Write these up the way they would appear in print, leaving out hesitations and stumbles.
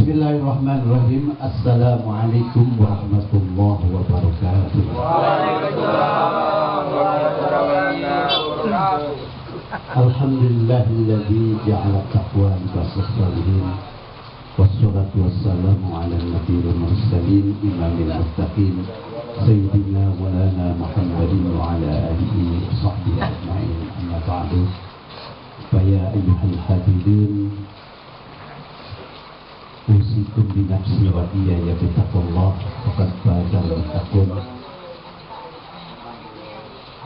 Bismillahirrahmanirrahim. Assalamualaikum warahmatullahi wabarakatuh. Waalaikumsalam warahmatullahi wabarakatuh. Alhamdulillahilladzi ja'ala taqwa libasas salihin. Wassalatu wassalamu ala nabiyil mursalin imamil muttaqin sayyidina walana Muhammadin wa ala alihi wa sahbihi ajma'in. Amma ba'du. Ya ayyuhal hadirin, usikum binafsi wa iyaya bitaqullah faqad fazal muttaqun.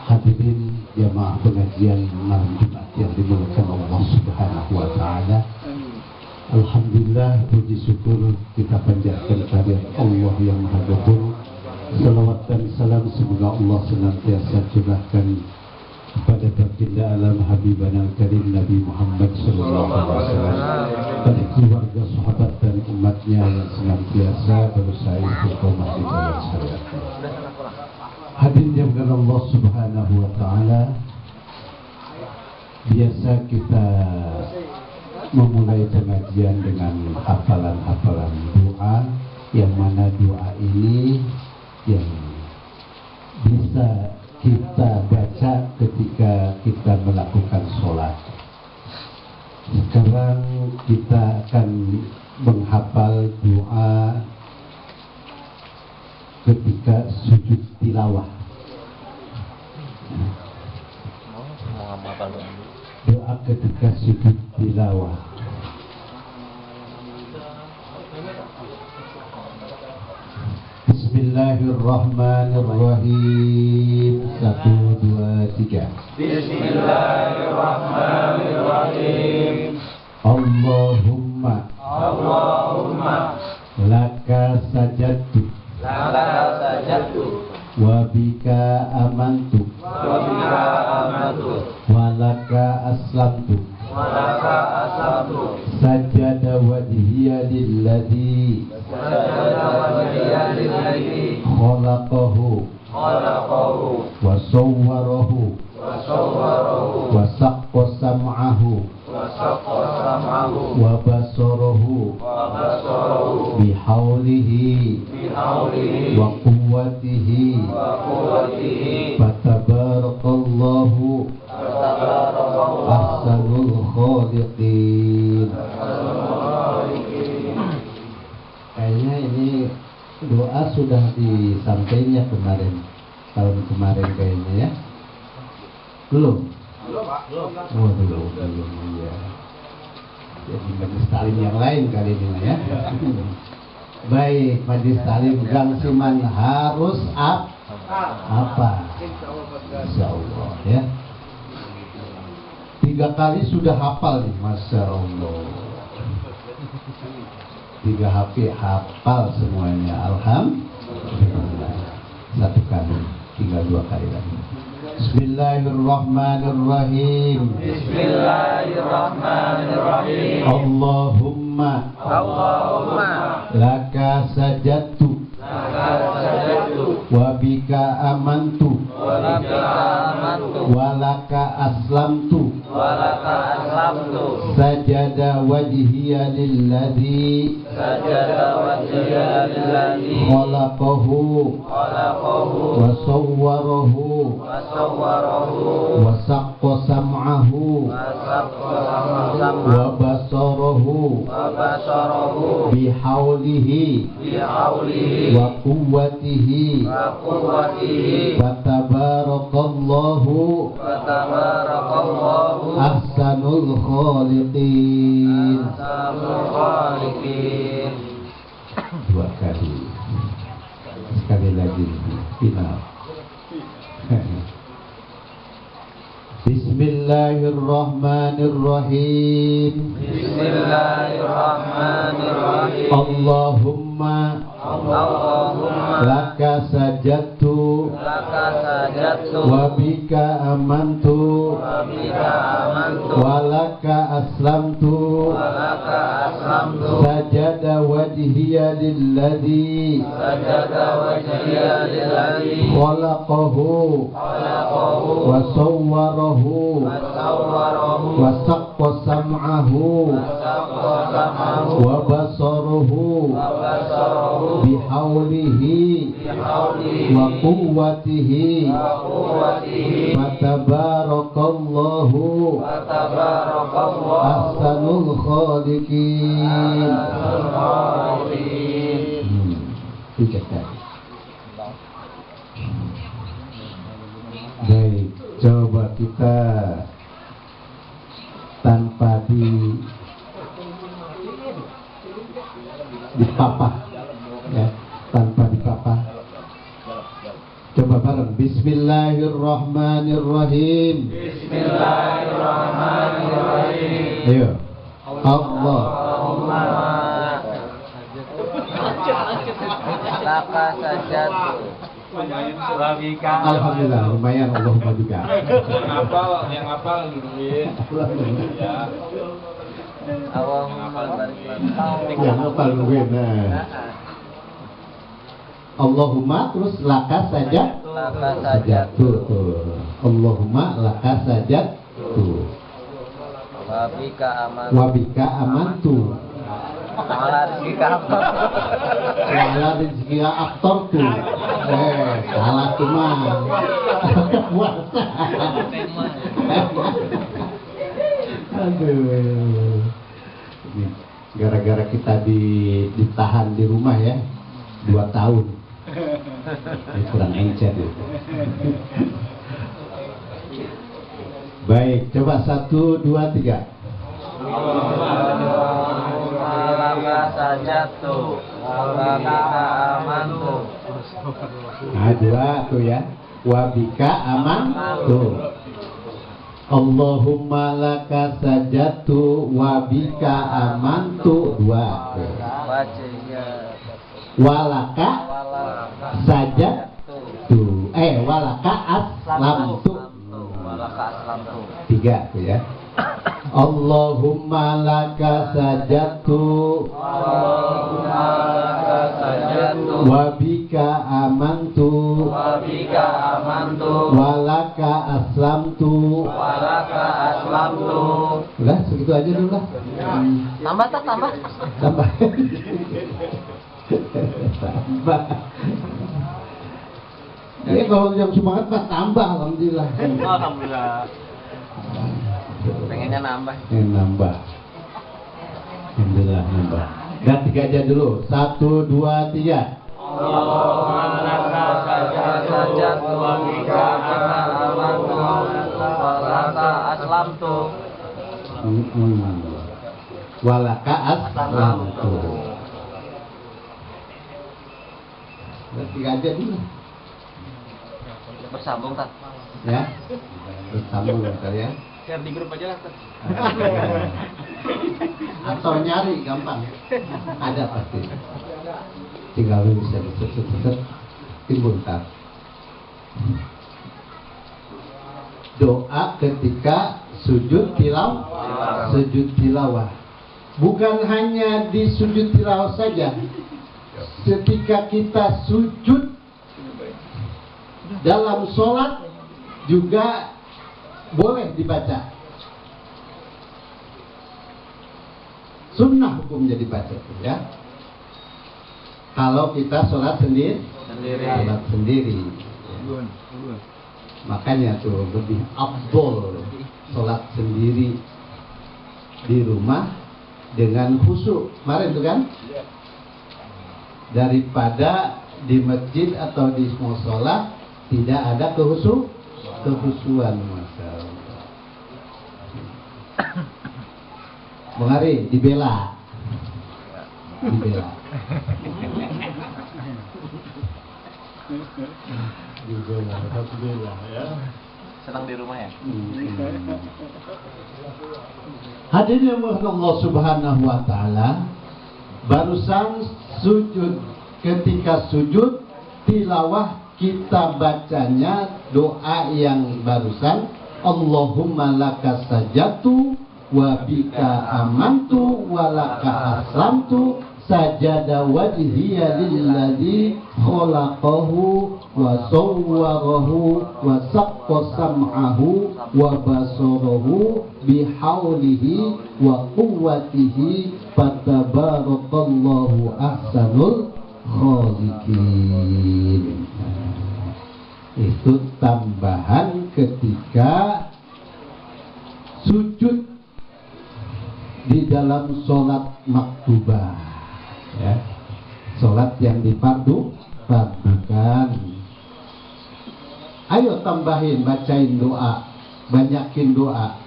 Hadirin jamaah pengajian malam Jumat yang dimuliakan Allah Subhanahu wa taala. Alhamdulillah, puji syukur kita panjatkan kehadirat Allah yang Maha Gafur. Salawat dan salam semoga Allah senantiasa curahkan kepada baginda alam Habibana Al-Karim Nabi Muhammad sallallahu alaihi wasallam, pada keluarga, sahabat dan umatnya yang senantiasa berusaha istiqomah di jalan syariat. Hadirin yang dimuliakan Allah Subhanahu wa taala, biasa kita memulai pengajian dengan hafalan-hafalan doa, yang mana doa ini yang bisa kita baca ketika kita melakukan sholat. Sekarang kita akan menghafal doa ketika sujud tilawah. Doa ketika sujud tilawah. Bismillahirrahmanirrahim. 1, 2, 3. Bismillahirrahmanirrahim. Allahumma laka sajadtu wa bika amantu wa laka aslamtu sajada wajhiya lilladzi khalaqahu wa sawwarahu wa saqqa sam'ahu wa basarahu bihaulihi wa quwwatihi fatabarakallahu ahsanul khaliqin. Kayaknya ini doa sudah disampainya kemarin, tahun kemarin kayaknya ya. Belum? Oh, belum ya. Jadi majlis talim yang lain kali ini ya. Baik, majlis talim Gang Siman harus apa? Insya Allah ya. 3 kali sudah hafal nih, Masya Allah. 3 HP hafal semuanya, alhamdulillah. 1 kali, tinggal 2 kali lagi. Bismillahirrahmanirrahim. Bismillahirrahmanirrahim. Allahumma laka sajadtu wa bika amantu wa laka aslamtu sajada wajhiya lilladzi khalaqahu wa sawwarahu wa saqqa sam'ahu wa basarahu bihaulihi wa quwwatihi wa tabarakallahu ahsanul khaliqin. 2 kali. Sekali lagi final. Bismillahirrahmanirrahim. Allahumma laka sajadtu wa bika amantu wa laka aslamtu sajada wajhiya lilladzi khalaqahu wa sawwarahu wa saqqa saqqa sam'ahu wa basaruhu bihaulihi wa quwwatihi fatabarakallahu ahsanul khaliqin. Baik, coba kita tanpa dipapah ya, tanpa dipapah. Coba bareng. Bismillahirrahmanirrahim. Bismillahirrahmanirrahim. Ayo. Allahumma laka sajadtu. Alhamdulillah, lumayan. Allahumma juga. Yang hafal duluin. Ya. Allahumma barik lana. Yang hafal duluin. Allahumma terus laka sajadtu. Allahumma laka sajadtu. Wabika amantu. Ala rezeki aktor tuh. Salah tuh mah. Aduh. Gara-gara kita ditahan di rumah ya 2 tahun. Kurang encer itu. Baik, coba 1, 2, 3. laka sajadtu wa bika amantu. Nah, 2 tuh ya. Wa bika amantu. Allahumma laka sajadtu wa bika amantu. 2. Walaka sajadtu. Walaka aslamtu. 3 tuh ya. Allahumma laka sajadtu wa bika amantu wa laka aslamtu. Udah segitu aja dulu lah. Tambah. Tambah. Ya kalau yang semangat mah tambah, alhamdulillah. Alhamdulillah. Pengennya nambah. Nambah. Alhamdulillah nambah. Dan 3 aja dulu. 1, 2, 3. Allahumma laka sajadtu wa bika amantu wa laka aslamtu. Walaka aslamtu. Dan 3 aja dulu. Bersambung tak? Ya. Bersambung kalian. Share di grup aja lah. Atau nyari gampang. Ada pasti. Tinggal lu bisa set timbul tar. Doa ketika sujud tilawah. Bukan hanya di sujud tilawah saja. Ketika kita sujud dalam sholat juga boleh dibaca. Sunnah hukumnya dibaca ya. Kalau kita sholat sendiri. Makanya tuh lebih afdol sholat sendiri di rumah dengan khusyuk. Kemarin tuh kan, daripada di masjid atau di musola tidak ada kehusuan. Masyaallah. Bang Ari dibela. Alhamdulillah ya. Senang di rumah ya. Hadirin yang dirahmati Allah Subhanahu wa taala, barusan sujud, ketika sujud tilawah kita bacanya doa yang barusan, Allahumma laka sajadtu wa bika amantu wa laka aslamtu sajada wajhiya lilladzi khalaqahu wa sawwarahu wa saqqa sam'ahu wa basarahu bihaulihi wa quwwatihi fatabarakallahu ahsanul khaliqin. Itu tambahan ketika sujud di dalam sholat maktubah, ya, sholat yang difardukan. Ayo tambahin, bacain doa, banyakin doa,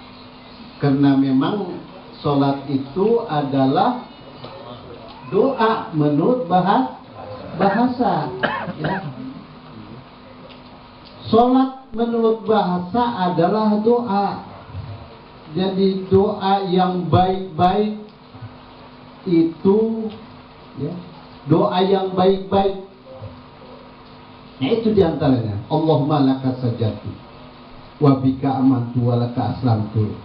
karena memang sholat itu adalah doa menurut bahasa, ya. Sholat menurut bahasa adalah doa. Jadi doa yang baik-baik itu, ya, doa yang baik-baik. Nah, itu diantaranya. Allahumma laka sajadtu wa bika amantu wa laka aslamtu,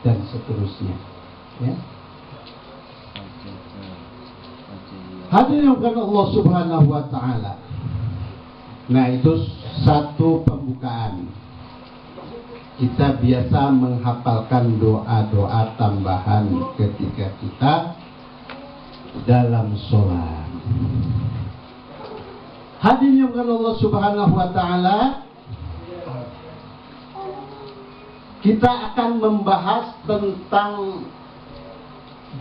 dan seterusnya, ya. Hadirin yang dimuliakan Allah Subhanahu wa taala. Nah, itu satu pembukaan. Kita biasa menghafalkan doa-doa tambahan ketika kita dalam sholat. Hadirin yang dimuliakan Allah Subhanahu wa taala, kita akan membahas tentang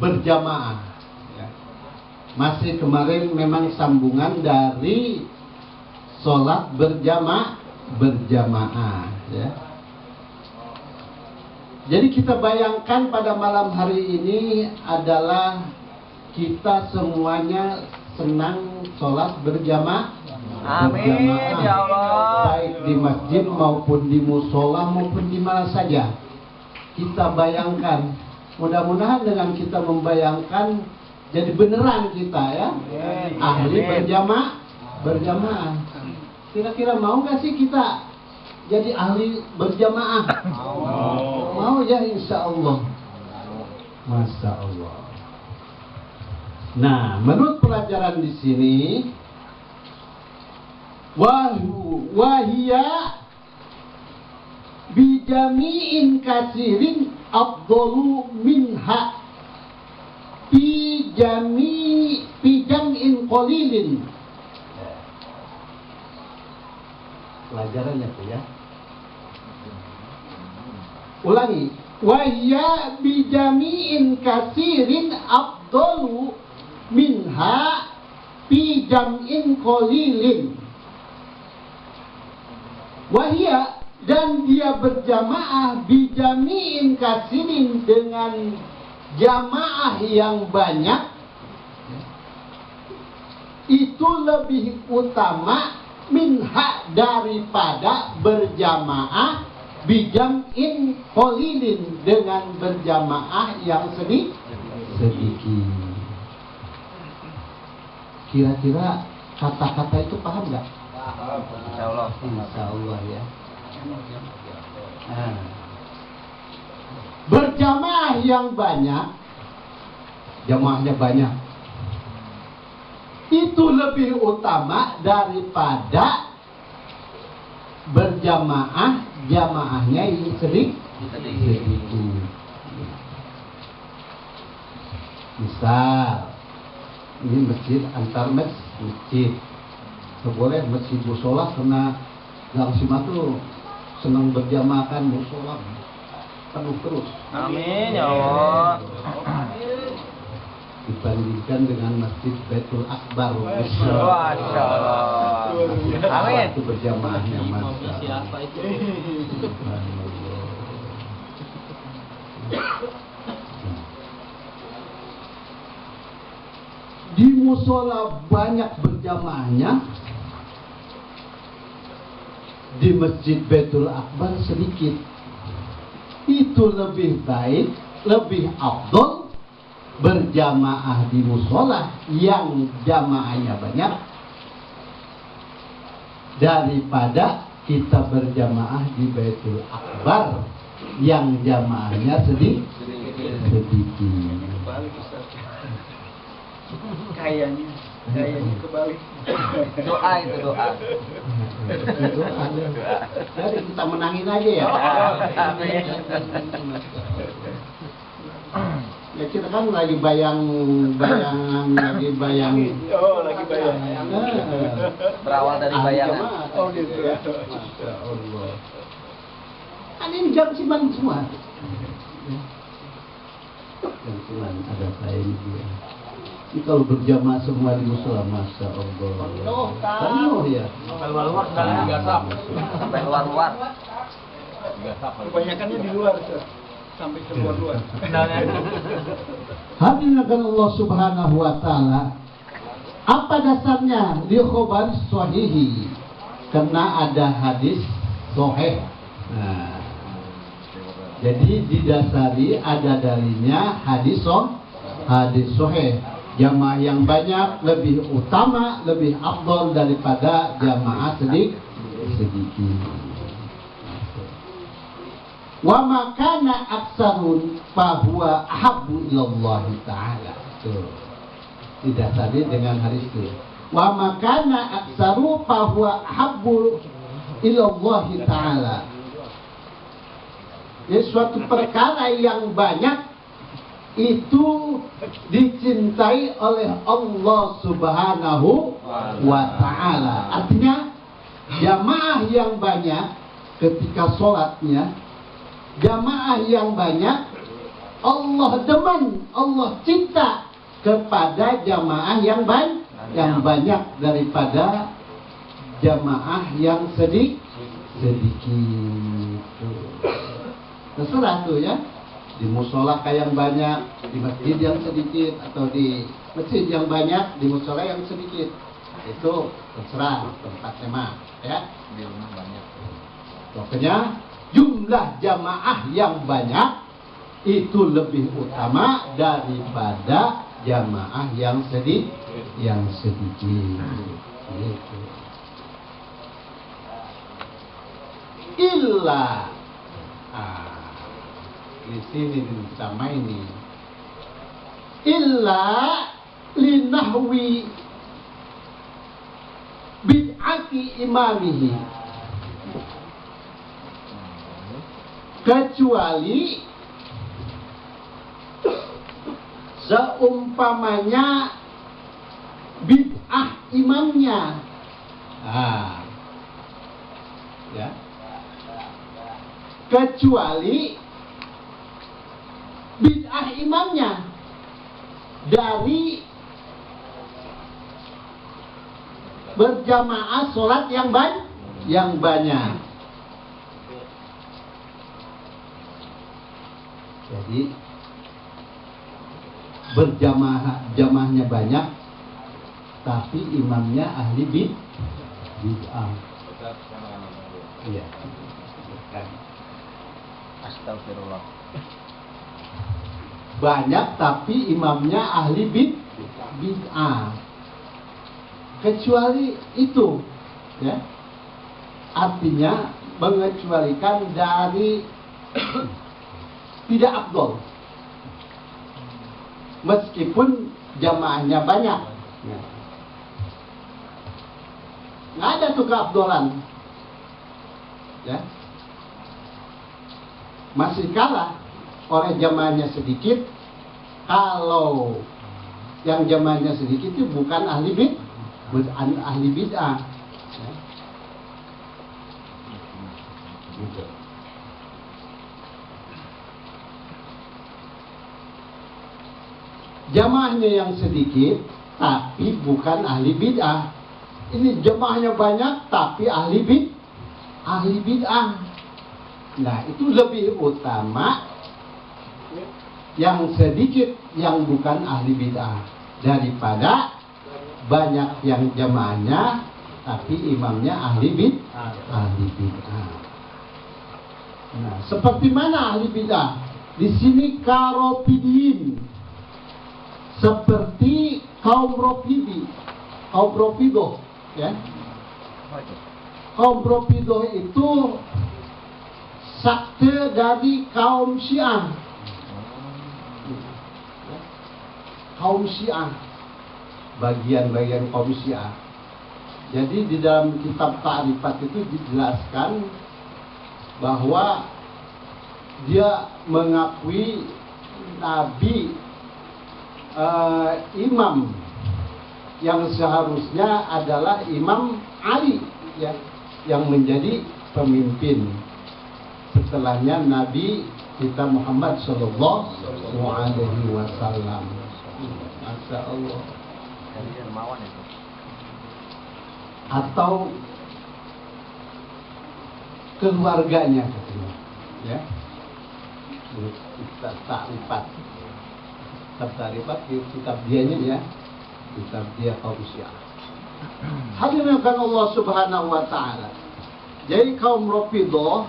berjamaah. Masih kemarin memang sambungan dari sholat berjamaah, ya. Jadi kita bayangkan pada malam hari ini adalah kita semuanya senang sholat berjamaah. Amin ya Allah. Baik di masjid maupun di musola maupun di mana saja. Kita bayangkan, mudah-mudahan dengan kita membayangkan jadi beneran kita, ya, ahli berjamaah. Kira-kira mau gak sih kita jadi ahli berjamaah? Mau ya, insya Allah. Masya Allah. Nah, menurut pelajaran di sini, wahia bijami'in kasirin afdalu minha pijam'in qalilin. Pelajarannya tuh, ya. Ulangi. Wahya bijami'in kasirin afdalu minha pijam'in qalilin. Wahya, dan dia berjamaah bijami'in kasirin, dengan jamaah yang banyak, itu lebih utama minha, daripada berjamaah bijam'in qalilin, dengan berjamaah yang sedikit. Kira-kira kata-kata itu paham nggak? Insya Allah. Insya Allah, ya. Nah, berjamaah yang banyak, jamaahnya banyak, itu lebih utama daripada berjamaah jamaahnya yang sedikit. Misal ini masjid antar masjid, boleh masjid musola, karena Gang Simatu senang berjamaah kan musola penuh terus. Amin ya Allah. Dibandingkan dengan masjid Baitul Akbar, Masya Allah. Amin. Itu berjamaahnya, Masya Siapa itu? Di musola banyak berjamaahnya, di masjid Baitul Akbar sedikit. Itu lebih baik, lebih afdol berjamaah di musola yang jamaahnya banyak daripada kita berjamaah di Baitul Akbar yang jamaahnya sedikit. Kayaknya. Kebalik. Doa itu doa. Jadi kita menangin aja ya. Amin. Ya kita kan lagi bayang-bayang, lagi bayang. Oh, lagi bayang. Berawal dari bayangan. Oh, gitu. Masya Allah. Kan ini jam siman semua. Jam siman ada saya ini dia. Ini kalau berjamaah semua di musola, Masya Allah. Penuh ya. Sampai luar-luar sekali digasap. Sampai luar-luar. Digasap. Kebanyakannya di luar, Sir. Sampai ke luar-luar. Hadirin Allah Subhanahu wa taala. Apa dasarnya li khobar sahihi? Karena ada hadis sahih. Nah, jadi didasari ada darinya hadis sahih. Jamaah yang banyak lebih utama, lebih afdal daripada jamaah sedikit. Wa makana aksarun fahuwa ahabbu ilallah ta'ala. Tuh. Didasari dengan hadis itu. Wa makana aksaru fahuwa ahabbu ilallah ta'ala. Ya, suatu perkara yang banyak itu dicintai oleh Allah Subhanahu wa ta'ala. Artinya jamaah yang banyak ketika sholatnya, jamaah yang banyak Allah demen, Allah cinta kepada jamaah yang banyak daripada jamaah yang sedikit. Terserah tuh ya, di musola yang banyak, di masjid yang sedikit, atau di masjid yang banyak, di musola yang sedikit. Itu terserah tempatnya mah, ya. Di rumah banyak. Pokoknya jumlah jamaah yang banyak itu lebih utama daripada jamaah yang sedikit. Gitu. Illa di sini sama ini illa linahwi bid'ati imamihi, kecuali seumpamanya bid'ah imamnya. Ya. Kecuali bid'ah imamnya dari berjamaah sholat yang banyak. Jadi jamaahnya banyak, tapi imamnya ahli bid'ah. Iya. Astagfirullah. Banyak tapi imamnya ahli bid'ah. Kecuali itu, ya. Artinya mengecualikan dari tidak afdol. Meskipun jamaahnya banyak. Nggak ada tuh keafdolan. Ya. Masih kalah oleh jamaahnya sedikit. Kalau yang jamaahnya sedikit itu bukan ahli bid'ah. Ya. Gitu. Jamaahnya yang sedikit tapi bukan ahli bid'ah. Ini jamaahnya banyak tapi ahli bid'ah. Nah, itu lebih utama yang sedikit yang bukan ahli bid'ah daripada banyak yang jamaahnya tapi imamnya ahli bid'ah. Nah, seperti mana ahli bid'ah? Di sini karopidiin, seperti kaum Rofidoh, ya. Kaum Rofidoh itu sakte dari kaum Syiah. Kaum Syiah. bagian-bagian kaum Syiah. Jadi di dalam kitab Ta'rifat itu dijelaskan bahwa dia mengakui Nabi imam yang seharusnya adalah Imam Ali, ya, yang menjadi pemimpin setelahnya Nabi kita Muhammad Sallallahu Alaihi Wasallam. Masya Allah. Dari dermawan itu. Atau keluarganya katanya, ya. Kitab Ta'rifat, kitab dianya, ya, kitab dia kaum Syiah. Hadirin Allah Subhanahu wa Ta'ala. Jadi kaum Rafidhah,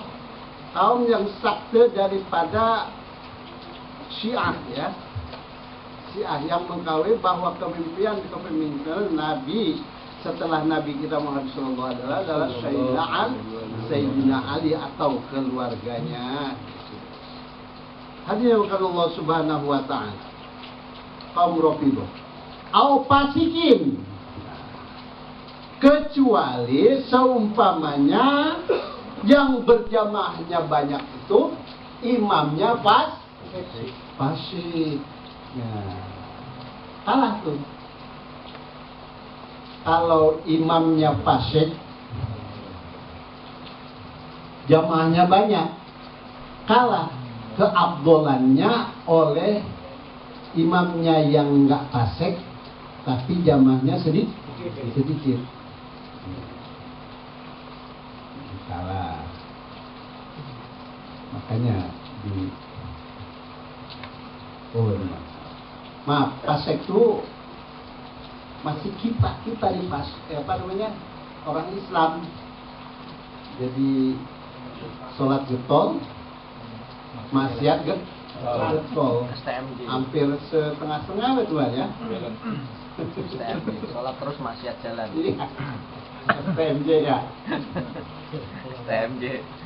kaum yang sakte daripada Syiah, ya, Syiah yang mengkawal bahwa kepemimpinan Nabi setelah Nabi kita Muhammad SAW adalah Sayyidina Ali atau keluarganya. Hadirin Allah Subhanahu wa Ta'ala. Kaum Rafidhah au fasikin, kecuali seumpamanya yang berjamaahnya banyak itu imamnya fasik. Nah, kalah tuh. Kalau imamnya fasik, jamaahnya banyak, kalah keabdolannya oleh imamnya yang nggak fasik tapi jamaahnya sedikit. Kalah. Makanya fasik itu masih kita di orang Islam. Jadi sholat getol, maksiat getol, hampir setengah-setengah betul ya. STMJ, sholat terus maksiat jalan. STMJ ya.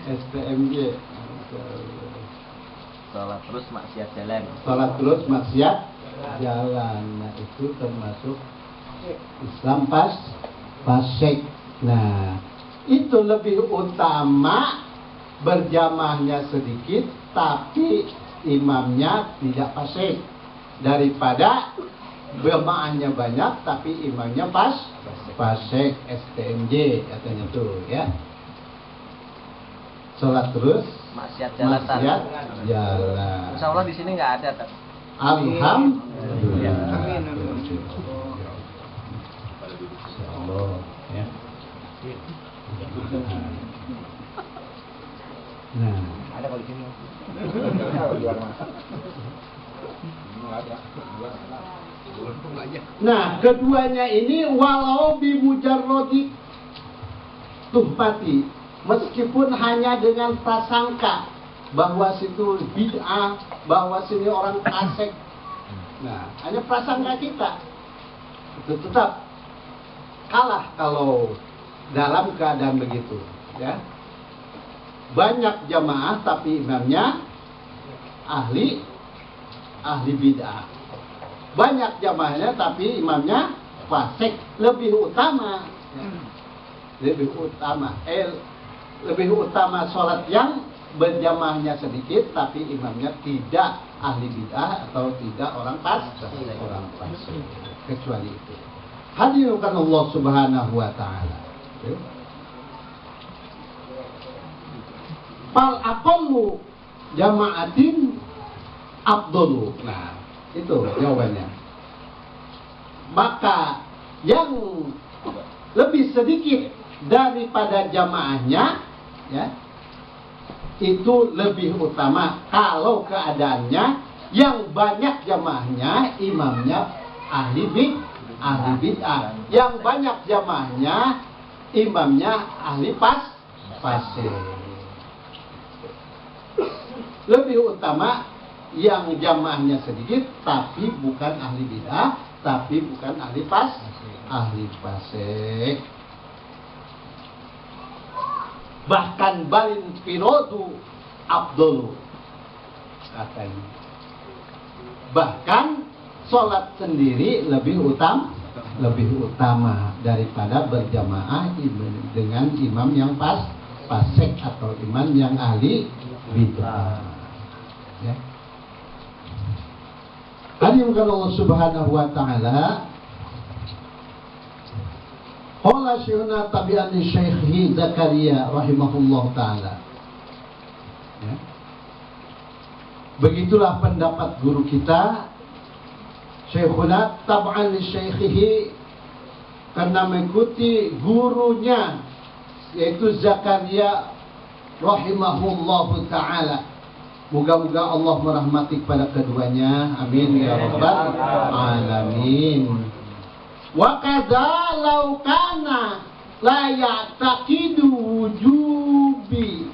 STMJ. Sholat terus maksiat jalan. Sholat terus maksiat jalan. Nah, itu termasuk Islam fasik. Nah, itu lebih utama berjamaahnya sedikit tapi imamnya tidak fasik daripada jamaahnya banyak tapi imamnya fasik. STMJ katanya tuh, ya. Sholat terus maksiat jalan. Insya Allah di sini nggak ada. Alhamdulillah. Amin. Allah, ya. Nah, Ada kalau di sini. Nah, keduanya ini walau bimujarrodi tuhmati, meskipun hanya dengan prasangka bahwa situ bid'ah, bahwa sini orang fasik. Nah, hanya prasangka kita itu tetap kalah kalau dalam keadaan begitu, ya. Banyak jamaah tapi imamnya ahli bid'ah. Banyak jamaahnya tapi imamnya fasik, lebih utama, ya. Lebih utama sholat yang berjamaahnya sedikit tapi imamnya tidak ahli bid'ah atau tidak orang fasik, kecuali itu. Hadirin Allah Subhanahu wa Ta'ala. Fal aqallu jama'atin afdalu. Nah, itu jawabannya. Maka yang lebih sedikit daripada jamaahnya, ya, itu lebih utama kalau keadaannya yang banyak jamaahnya imamnya ahli bid'ah, yang banyak jamaahnya imamnya ahli fasik. Lebih utama yang jamaahnya sedikit tapi bukan ahli bid'ah, tapi bukan ahli fasik. Bahkan balin firodu abdulu katanya. Bahkan sholat sendiri lebih lebih utama daripada berjamaah dengan imam yang fasik atau imam yang ahli bid'ah. Ya. Hadirin Allah Subhanahu wa taala. Qala Syekhuna tabi'an li Syekhi Zakaria rahimahullah taala. Ya. Begitulah pendapat guru kita Syekhuna tab'an li Syekhihi, karena mengikuti gurunya yaitu Zakaria rahimahullah taala. Moga-moga Allah merahmati kepada keduanya. Amin ya rabbal alamin. Wa kadza law kana la ya'taqidu wujubi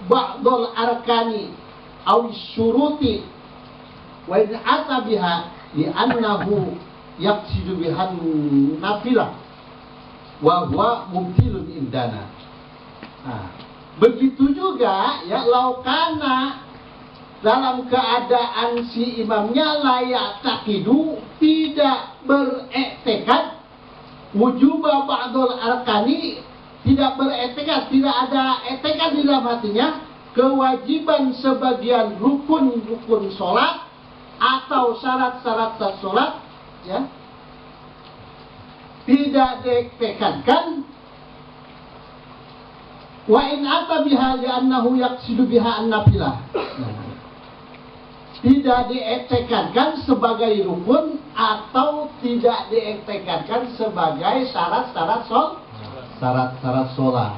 ba'dul arkani aw syuruti wa in ata biha li annahu yaqsidu bihan nafilah wa huwa mubtilun indana. Begitu juga ya laukana dalam keadaan si imamnya layak takidu tidak beriktikad wujubah ba'dul arkani, tidak beriktikad, tidak ada iktikad di dalam hatinya kewajiban sebagian rukun-rukun sholat atau syarat-syarat sholat, ya, tidak diiktikadkan. Wa in ata biha li'annahu yaqsidu biha an-nafilah. Tidak diiktikadkan sebagai rukun atau tidak diiktikadkan sebagai syarat-syarat sholat.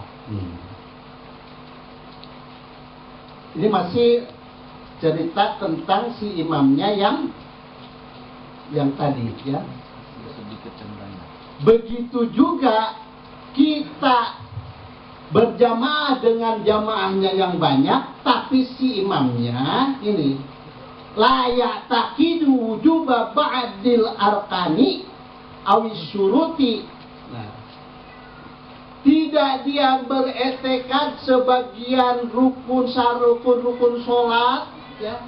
Ini masih cerita tentang si imamnya yang tadi, ya. Begitu juga kita berjamaah dengan jamaahnya yang banyak, tapi si imamnya ini layak takidu wujuba ba'dil arkani awis syuruti. Nah, tidak dia beriktikad sebagian rukun sholat, ya,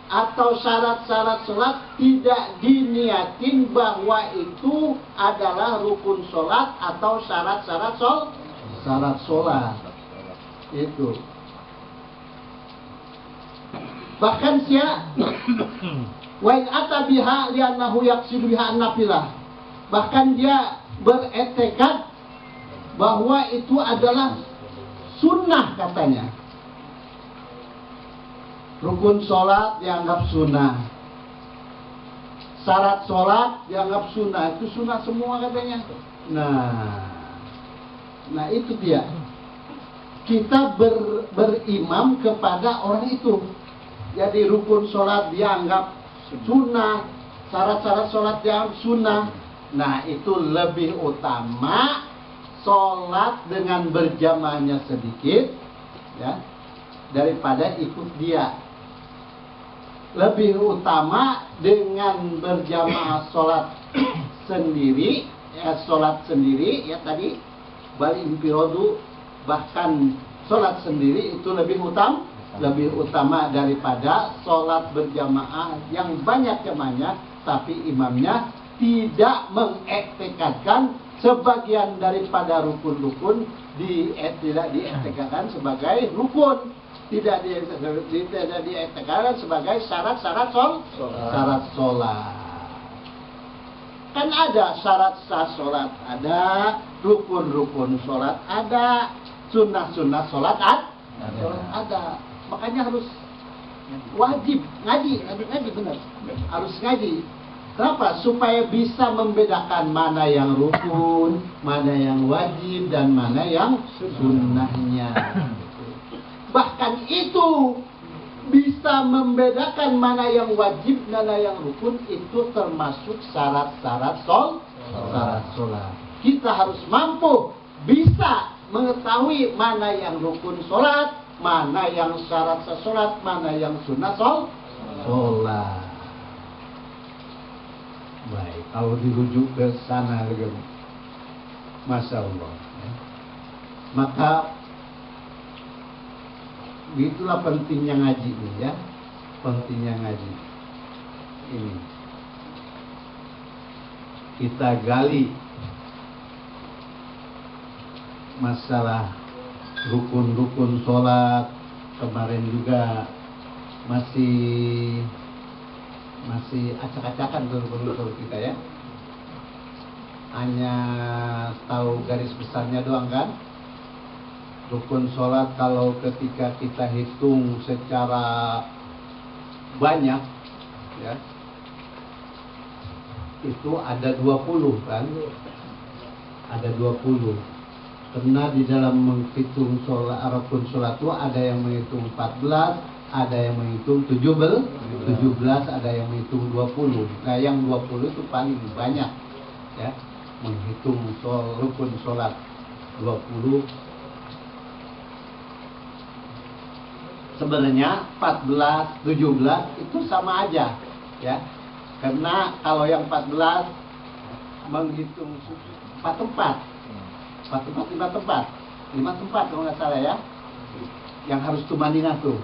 atau syarat-syarat sholat, tidak diniatin bahwa itu adalah rukun sholat atau syarat-syarat sholat itu. Bahkan wa in ata biha li'annahu yaqsidu biha an-nafilah. Bahkan dia beriktikad bahwa itu adalah sunnah katanya. Rukun sholat dianggap sunnah, syarat sholat dianggap sunnah, itu sunnah semua katanya. Nah itu dia. Kita berimam kepada orang itu. Jadi rukun sholat dianggap sunnah, syarat-syarat sholat dianggap sunnah. Nah itu lebih utama sholat dengan berjamaahnya sedikit, ya, daripada ikut dia. Lebih utama dengan berjamaah sholat sendiri, ya, sholat sendiri, ya tadi bal infirodu, bahkan sholat sendiri itu lebih utama daripada sholat berjamaah yang banyak jamaahnya, tapi imamnya tidak mengiktikadkan sebagian daripada rukun-rukun, tidak diiktikadkan sebagai rukun, tidak diiktikadkan sebagai syarat-syarat sholat. Kan ada syarat-syarat sholat, ada rukun-rukun sholat, ada sunnah-sunnah sholat, ada. Makanya harus wajib ngaji benar. Harus ngaji. Kenapa? Supaya bisa membedakan mana yang rukun, mana yang wajib, dan mana yang sunnahnya. Bahkan itu bisa membedakan mana yang wajib, mana yang rukun, itu termasuk syarat-syarat sholat. Kita harus mampu bisa mengetahui mana yang rukun sholat, mana yang syarat sholat, mana yang sunnah sholat. Baik, kalau dirujuk ke sana lagi, Masya Allah. Maka itulah pentingnya ngaji ini, ya, pentingnya ngaji ini. kita gali masalah rukun-rukun sholat. Kemarin juga masih acak-acakan rukun-rukun kita ya, hanya tahu garis besarnya doang kan. Rukun sholat kalau ketika kita hitung secara banyak ya, itu ada 20 kan, ada 20. Karena di dalam menghitung sholat, rukun sholat itu ada yang menghitung 14, ada yang menghitung 17, ada yang menghitung 20. Nah yang 20 itu paling banyak ya, menghitung rukun sholat 20. Sebenarnya 14, 17 itu sama aja ya. Karena kalau yang 14 menghitung 4 tempat, 5 tempat kalau nggak salah ya, yang harus tumanina tuh.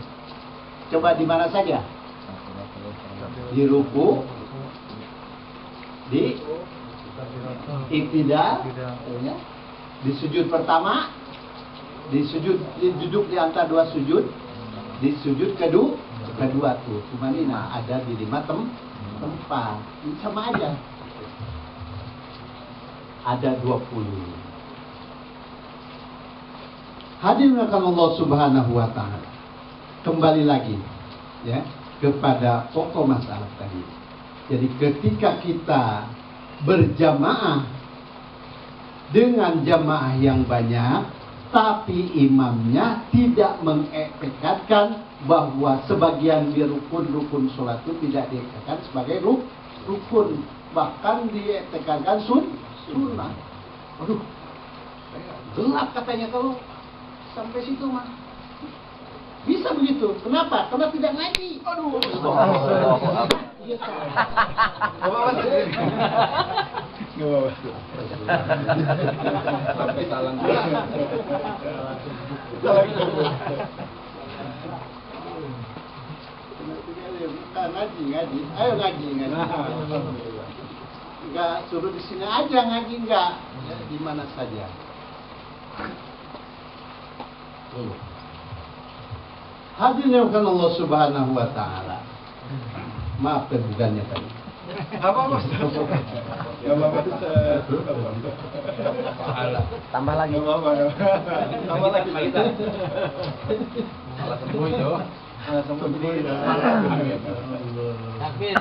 Coba di mana saja? Di ruku, di iktidal, ya. Di sujud pertama, di duduk di antara dua sujud, di sujud kedua tuh tumanina ada di 5 tempat. Ini sama aja. Ada 20. Hadirin Allah Subhanahu wa taala. Kembali lagi ya kepada pokok masalah tadi. Jadi ketika kita berjamaah dengan jamaah yang banyak, tapi imamnya tidak mengiktikadkan bahwa sebagian di rukun sholat itu tidak diiktikadkan sebagai rukun, bahkan diiktikadkan sunnah. Aduh, gelap katanya kalau sampai situ mah. Bisa begitu. Kenapa? Karena tidak ngaji. Aduh. Sampai salam. Ngaji. Ayo ngaji. Enggak suruh di sini aja ngaji enggak. Di mana saja. Hadirin yang Allah Subhanahu wa taala. Maaf kebugannya tadi. Apa? Tambah lagi. Tambah lagi kita. Salah sembuh itu. Takbir.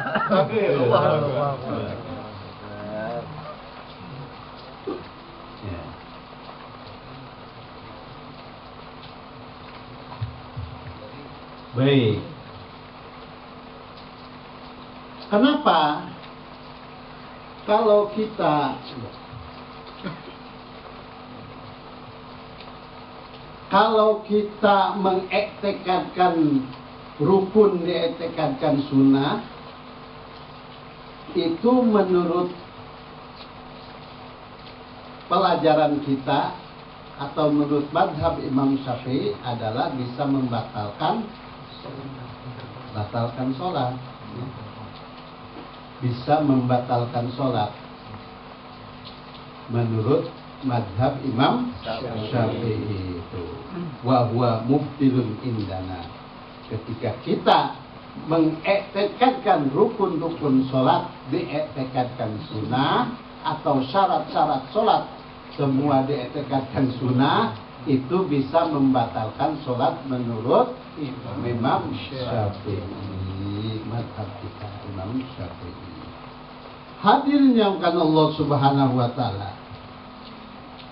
Baik. Kenapa kalau kita mengiktikadkan rukun, diiktikadkan sunnah, itu menurut pelajaran kita atau menurut madhab Imam Syafi'i adalah bisa membatalkan sholat, bisa membatalkan sholat menurut madhab Imam Syafi'i itu. Wa huwa mubtilun indana. Ketika kita mengiktikadkan rukun-rukun sholat, diiktikadkan sunnah atau syarat-syarat sholat semua diiktikadkan sunnah, itu bisa membatalkan sholat menurut Imam Syafi'i, madhab kita Imam Syafi'i. Hadirin yang kan Allah Subhanahu wa taala.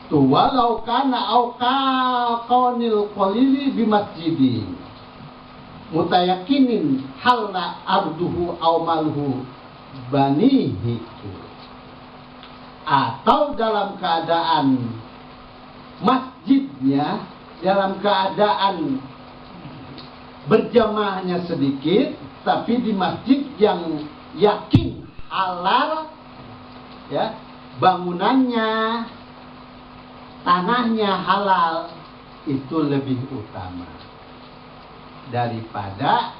Tu walau kana au qaunil qalili bi masjidin mutayakinin halna arduhu au malhu banihi, atau dalam keadaan masjidnya dalam keadaan berjamaahnya sedikit, tapi di masjid yang yakin halal ya, bangunannya, tanahnya halal, itu lebih utama daripada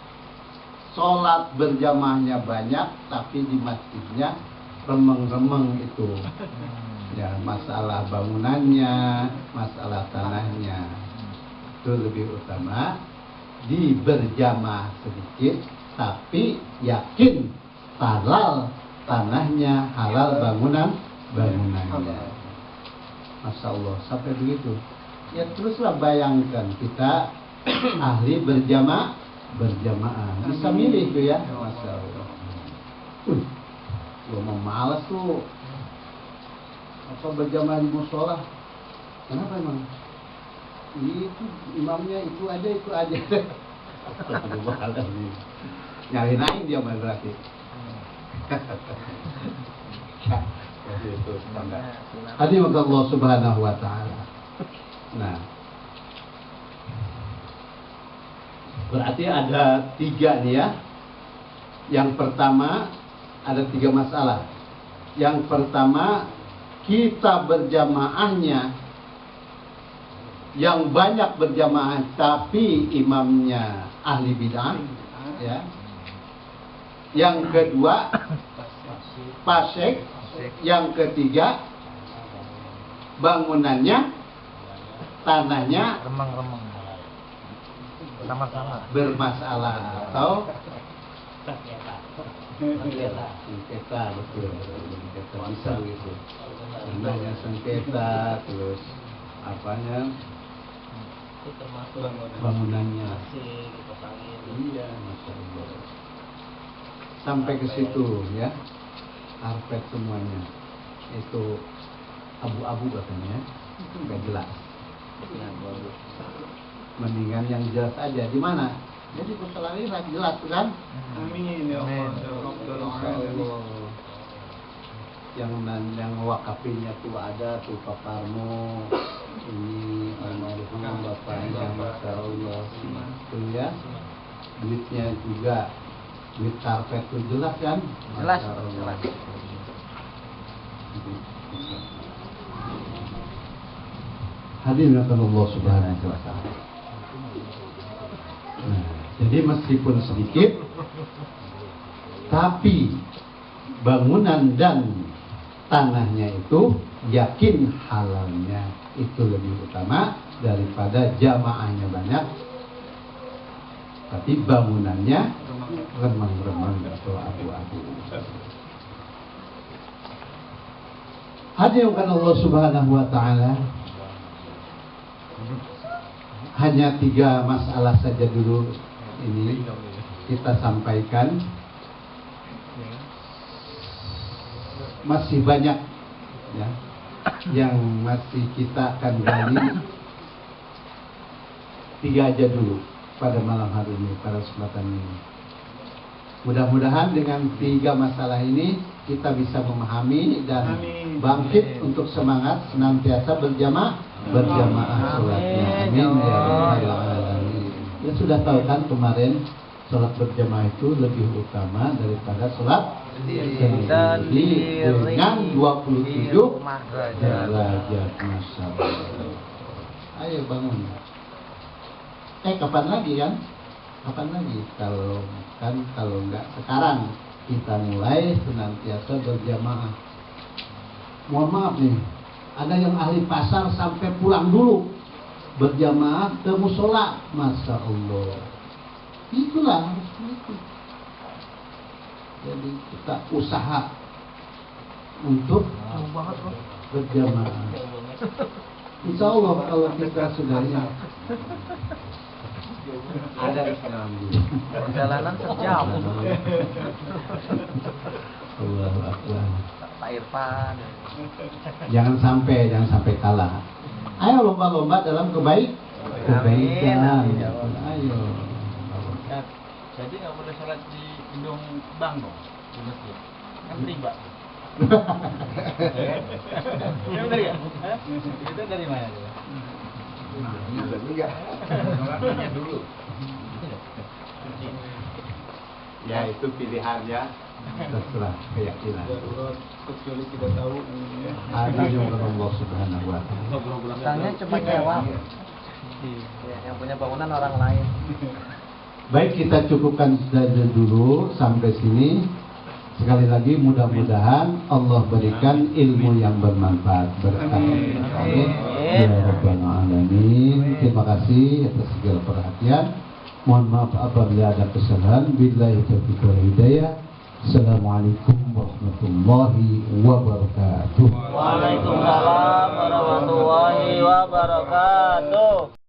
sholat berjamaahnya banyak tapi di masjidnya remeng-remeng itu. Ya, masalah bangunannya, masalah tanahnya itu lebih utama. Di berjamaah sedikit, tapi yakin halal tanahnya, halal bangunannya. Masya Allah, sampai begitu. Ya teruslah bayangkan kita ahli berjamaah, bisa milih tuh ya. Masya Allah. Gua mau malas tuh apa berjamaah di musola. Kenapa emang? Itu imamnya itu aja. Nyari naik dia main berarti. Jadi itu standar. Hadi Allah Subhanahu wa taala. Nah, berarti ada 3 nih ya. Yang pertama ada 3 masalah. Yang pertama, kita berjamaahnya yang banyak berjamaah tapi imamnya ahli bid'ah, ya. Yang kedua, fasik. Yang ketiga, bangunannya, tanahnya remang-remang sama-sama bermasalah atau sengketa, betul, sengketa bisa gitu. Tanahnya sengketa, terus apanya bangunannya. Iya, Masya Allah. Sampai ke situ ya, karpet semuanya itu abu-abu katanya, itu nggak jelas. Mendingan yang jelas aja. Di mana? Jadi persoalan ini jelas kan? Amin ya Allah. Yang wakafinya tuh ada tuh Pak Parmo, ini almarhum bapaknya, Masya Allah, itu ya. Duitnya juga, duit karpet tuh jelas kan? jelas. Hadirin Allah Subhanahu wa taala. Nah, jadi meskipun sedikit, tapi bangunan dan tanahnya itu yakin halalnya itu lebih utama daripada jamaahnya banyak, tapi bangunannya remang-remang atau abu-abu. Hadirin Allah Subhanahu wa taala. Hanya 3 masalah saja dulu ini kita sampaikan. Masih banyak ya yang masih kita akan gali. 3 aja dulu pada malam hari ini, pada kesempatan ini. Mudah-mudahan dengan 3 masalah ini kita bisa memahami dan bangkit untuk semangat senantiasa berjamaah sholatnya. Amin ya rabbal alamin. Ya sudah tahu kan kemarin sholat berjamaah itu lebih utama daripada sholat sendiri dengan 27 derajat. Masya Allah. Ayo bangun. Kapan lagi kan? Kapan lagi? Kalau enggak sekarang kita mulai senantiasa berjamaah. Mohon maaf nih, ada yang ahli pasar sampai pulang dulu berjamaah ke musola. Masya Allah. Itulah harus begitu. Jadi kita usaha untuk berjamaah. Insya Allah kalau kita sudah ada perjalanan sejam. Allahu Akbar. Pak Irfan. Jangan sampai kalah. Ayo lomba-lomba dalam kebaikan. Ayo. Jadi nggak boleh sholat di gedung bank dong, di masjid. Kan riba. Ya benar ya? Itu dari mana? Orangnya dulu. Ya itu pilihannya, terserah keyakinan. Kecuali kita tahu Ada yang Allah Subhanahu wa taala. Misalnya cuma nyewa. Yang punya bangunan orang lain. Baik, kita cukupkan saja dulu sampai sini. Sekali lagi mudah-mudahan Allah berikan ilmu yang bermanfaat berkah. Amin. Ya Rabbal Alamin. Terima kasih atas segala perhatian. Mohon maaf apabila ada kesalahan. Billahi taufiq wal hidayah. Assalamualaikum warahmatullahi wabarakatuh. Waalaikumsalam warahmatullahi wabarakatuh.